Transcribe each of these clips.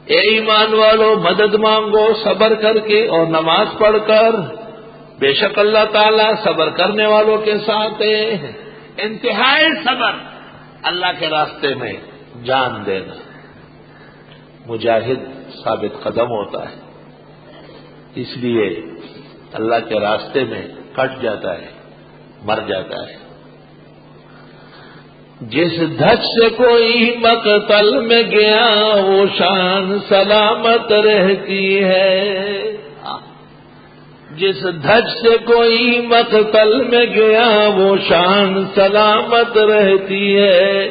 اے ایمان والو مدد مانگو صبر کر کے اور نماز پڑھ کر، بے شک اللہ تعالیٰ صبر کرنے والوں کے ساتھ ہے۔ انتہائی صبر، اللہ کے راستے میں جان دینا۔ مجاہد ثابت قدم ہوتا ہے، اس لیے اللہ کے راستے میں کٹ جاتا ہے، مر جاتا ہے۔ جس دھج سے کوئی مقتل میں گیا وہ شان سلامت رہتی ہے، جس دھج سے کوئی مقتل میں گیا وہ شان سلامت رہتی ہے۔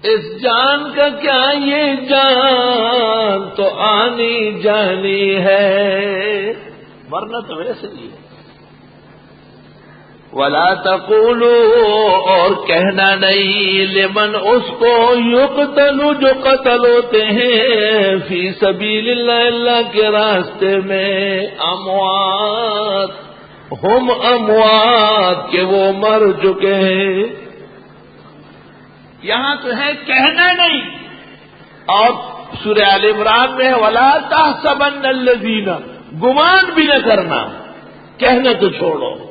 اس جان کا کیا یہ جان تو آنی جانی ہے، مرنا تو ویسے ہی ہے۔ وَلَا تَقُولُوا، اور کہنا نہیں، لمن اس کو یقتل جو قتل ہوتے ہیں فی سبیل اللہ، اللہ کے راستے میں، اموات، ہم اموات، کہ وہ مر چکے ہیں۔ یہاں تو ہے کہنا نہیں، اور سورہ آل عمران میں وَلَا تَحْسَبَنَّ الَّذِينَ، گمان بھی نہ کرنا، کہنا تو چھوڑو۔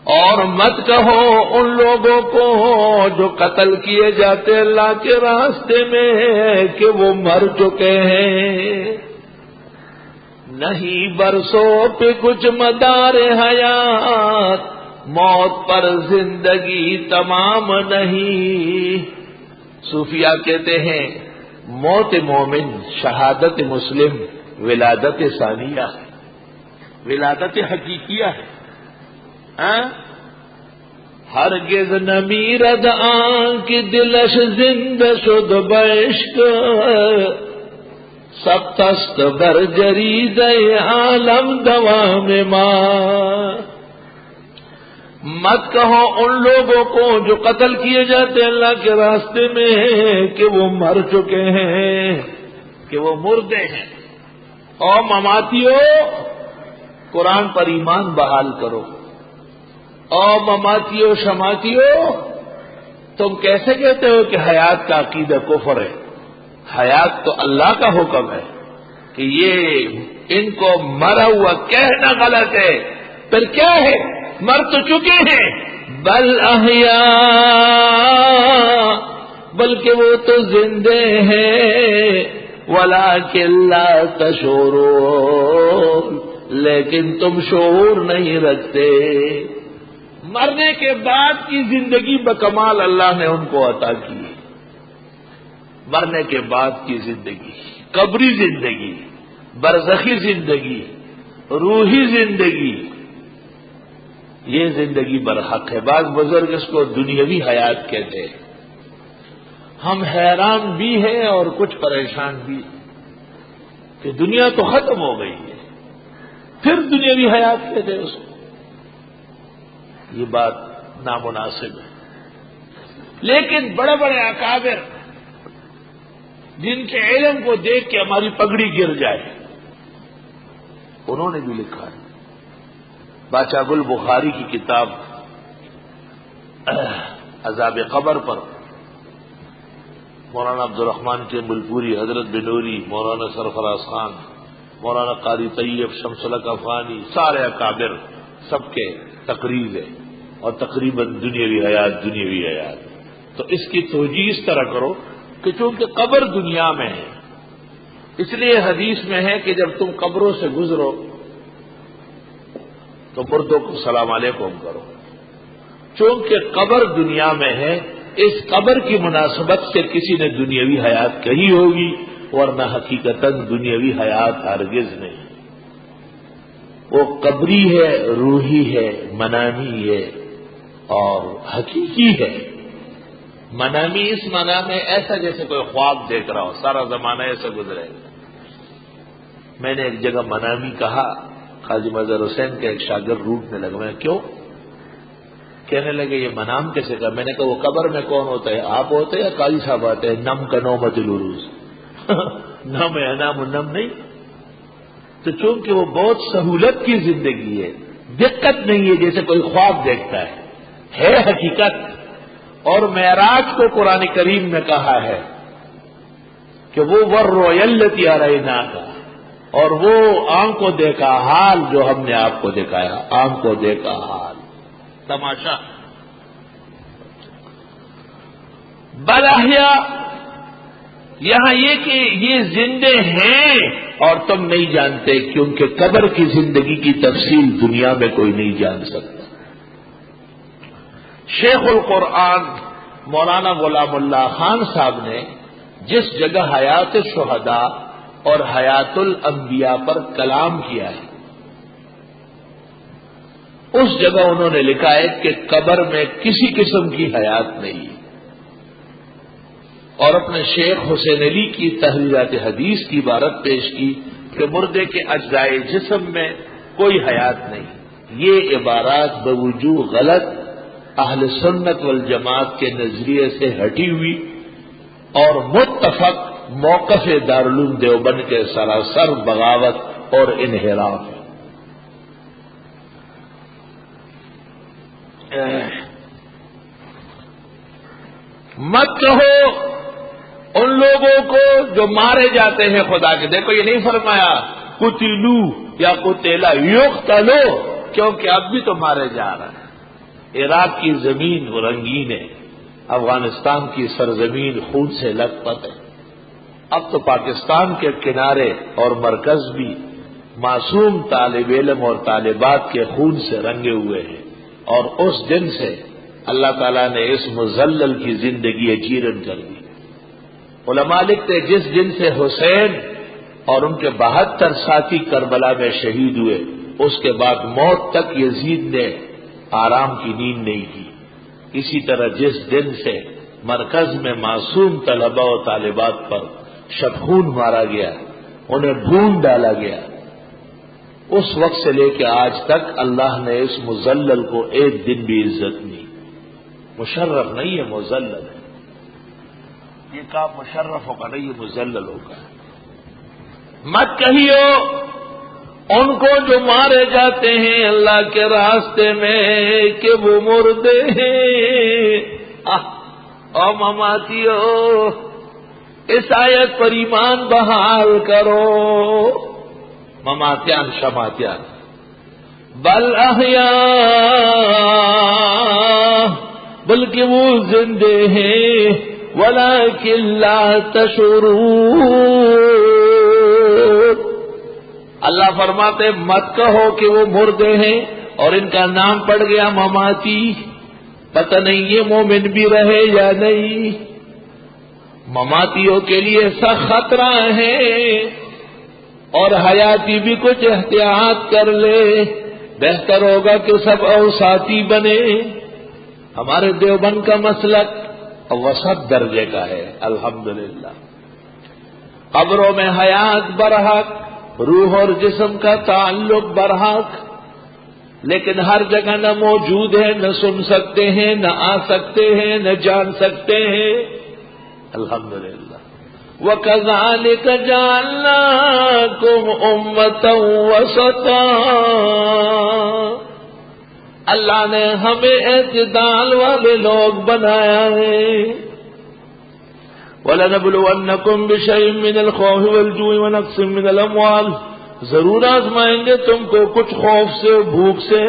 اور مت کہو ان لوگوں کو جو قتل کیے جاتے اللہ کے راستے میں کہ وہ مر چکے ہیں۔ نہیں برسوں پہ کچھ مدار حیات، موت پر زندگی تمام نہیں۔ صوفیاء کہتے ہیں موت مومن شہادت مسلم ولادت ثانیہ ہے، ولادت حقیقیہ ہے۔ ہرگز نمیرد آنکھ دلش زندہ شد بعشق، سب تست بر جرید عالم دوام ماں۔ مت کہو ان لوگوں کو جو قتل کیے جاتے اللہ کے راستے میں کہ وہ مر چکے ہیں، کہ وہ مردے ہیں۔ اور مماتیو، قرآن پر ایمان بحال کرو۔ اور مماتیو شماتیو، تم کیسے کہتے ہو کہ حیات کا عقیدہ کفر ہے؟ حیات تو اللہ کا حکم ہے کہ یہ ان کو مرا ہوا کہنا غلط ہے۔ پھر کیا ہے؟ مر تو چکے ہیں۔ بل احیاء، بلکہ وہ تو زندے ہیں، ولکن لا تشعرون، لیکن تم شعور نہیں رکھتے۔ مرنے کے بعد کی زندگی بکمال اللہ نے ان کو عطا کی۔ مرنے کے بعد کی زندگی، قبری زندگی، برزخی زندگی، روحی زندگی، یہ زندگی برحق ہے۔ بعض بزرگ اس کو دنیاوی حیات کہتے ہیں۔ ہم حیران بھی ہیں اور کچھ پریشان بھی کہ دنیا تو ختم ہو گئی ہے، پھر دنیاوی حیات کہتے ہیں اس کو۔ یہ بات نامناسب ہے۔ لیکن بڑے بڑے اکابر جن کے علم کو دیکھ کے ہماری پگڑی گر جائے، انہوں نے بھی لکھا ہے۔ باچا گل بخاری کی کتاب عذاب قبر پر مولانا عبدالرحمان چیمبلپوری، حضرت بنوری، مولانا سرفراز خان، مولانا قاری طیب، شمس الحق افغانی، سارے اکابر سب کے تقریر ہے، اور تقریباً دنیاوی حیات۔ تو اس کی توجیہ اس طرح کرو کہ چونکہ قبر دنیا میں ہے، اس لیے حدیث میں ہے کہ جب تم قبروں سے گزرو تو مردوں کو سلام علیکم کرو۔ چونکہ قبر دنیا میں ہے، اس قبر کی مناسبت سے کسی نے دنیاوی حیات کہی ہوگی، ورنہ حقیقتاً دنیاوی حیات ہرگز نہیں۔ وہ قبری ہے، روحی ہے، منامی ہے اور حقیقی ہے۔ منامی اس معنی میں ایسا جیسے کوئی خواب دیکھ رہا ہو، سارا زمانہ ایسا گزرے۔ میں نے ایک جگہ منامی کہا، قاضی مظہر حسین کا ایک شاگرد روٹنے لگا۔ میں کیوں؟ کہنے لگے یہ منام کیسے کہا؟ میں نے کہا وہ قبر میں کون ہوتا ہے، آپ ہوتے یا قاضی صاحب آتے ہیں؟ نم کا نومت العروج نم ہے، نام نم نہیں۔ تو چونکہ وہ بہت سہولت کی زندگی ہے، دقت نہیں ہے جیسے کوئی خواب دیکھتا ہے حقیقت۔ اور معراج کو قرآن کریم میں کہا ہے کہ وہ ورّیلتی اریناک کا، اور وہ آنکھ کو دیکھا حال جو ہم نے آپ کو دکھایا، آنکھ کو دیکھا حال، تماشا۔ بل احیاء، یہاں یہ کہ یہ زندے ہیں اور تم نہیں جانتے، کیونکہ قبر کی زندگی کی تفصیل دنیا میں کوئی نہیں جان سکتا۔ شیخ القرآن مولانا غلام اللہ خان صاحب نے جس جگہ حیات شہداء اور حیات الانبیاء پر کلام کیا ہے، اس جگہ انہوں نے لکھا ہے کہ قبر میں کسی قسم کی حیات نہیں، اور اپنے شیخ حسین علی کی تحریرات حدیث کی عبارت پیش کی کہ مردے کے اجزائے جسم میں کوئی حیات نہیں۔ یہ عبارات بوجوہ غلط، اہل سنت والجماعت کے نظریے سے ہٹی ہوئی اور متفق موقف دارالعلوم دیوبند کے سراسر بغاوت اور انحراف ہے۔ مت کہو ان لوگوں کو جو مارے جاتے ہیں خدا کے، دیکھو یہ نہیں فرمایا قتلو یا قتلا یقتلو، کیونکہ اب بھی تو مارے جا رہے ہیں۔ عراق کی زمین رنگین ہے، افغانستان کی سرزمین خون سے لت پت ہے، اب تو پاکستان کے کنارے اور مرکز بھی معصوم طالب علم اور طالبات کے خون سے رنگے ہوئے ہیں، اور اس دن سے اللہ تعالیٰ نے اس مذلل کی زندگی اجیرن کر دی۔ علماء لکھتے جس دن سے حسین اور ان کے 72 ساتھی کربلا میں شہید ہوئے، اس کے بعد موت تک یزید نے آرام کی نیند نہیں کی۔ اسی طرح جس دن سے مرکز میں معصوم طلبہ و طالبات پر شبخون مارا گیا، انہیں ڈھونڈ ڈالا گیا، اس وقت سے لے کے آج تک اللہ نے اس مذلل کو ایک دن بھی عزت نہیں۔ مشرف نہیں ہے، مذلل ہے۔ یہ کام مشرف ہوگا نہیں، یہ مذلل ہوگا۔ مت کہیو ان کو جو مارے جاتے ہیں اللہ کے راستے میں کہ وہ مردے ہیں۔ او مماتیو، اس آیت پر ایمان بحال کرو۔ مماتیان شماتیان، بل احیاء، بلکہ وہ زندے ہیں، ولکن لا تشعرون۔ اللہ فرماتے مت کہو کہ وہ مردے ہیں اور ان کا نام پڑ گیا مماتی، پتہ نہیں یہ مومن بھی رہے یا نہیں۔ مماتیوں کے لیے سخت خطرہ ہے، اور حیاتی بھی کچھ احتیاط کر لے، بہتر ہوگا کہ سب اوساطی بنے۔ ہمارے دیوبند کا مسلک وسط درجے کا ہے الحمدللہ۔ قبروں میں حیات برحق، روح اور جسم کا تعلق برحق، لیکن ہر جگہ نہ موجود ہے، نہ سن سکتے ہیں، نہ آ سکتے ہیں، نہ جان سکتے ہیں، الحمدللہ۔ وَكَذَلِكَ جَعَلْنَاكُمْ أُمَّةً وَسَطًا، اللہ نے ہمیں اعتدال والے لوگ بنایا ہے۔ وَلَنَبْلُوَنَّكُمْ بِشَيْءٍ مِّنَ الْخَوْفِ وَالْجُوعِ وَنَقْصٍ مِّنَ الْأَمْوَالِ، ضرور آزمائیں گے تم کو کچھ خوف سے، بھوک سے،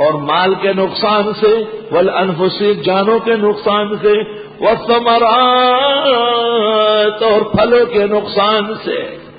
اور مال کے نقصان سے، والانفس، جانوں کے نقصان سے، والثمرات، اور پھلوں کے نقصان سے۔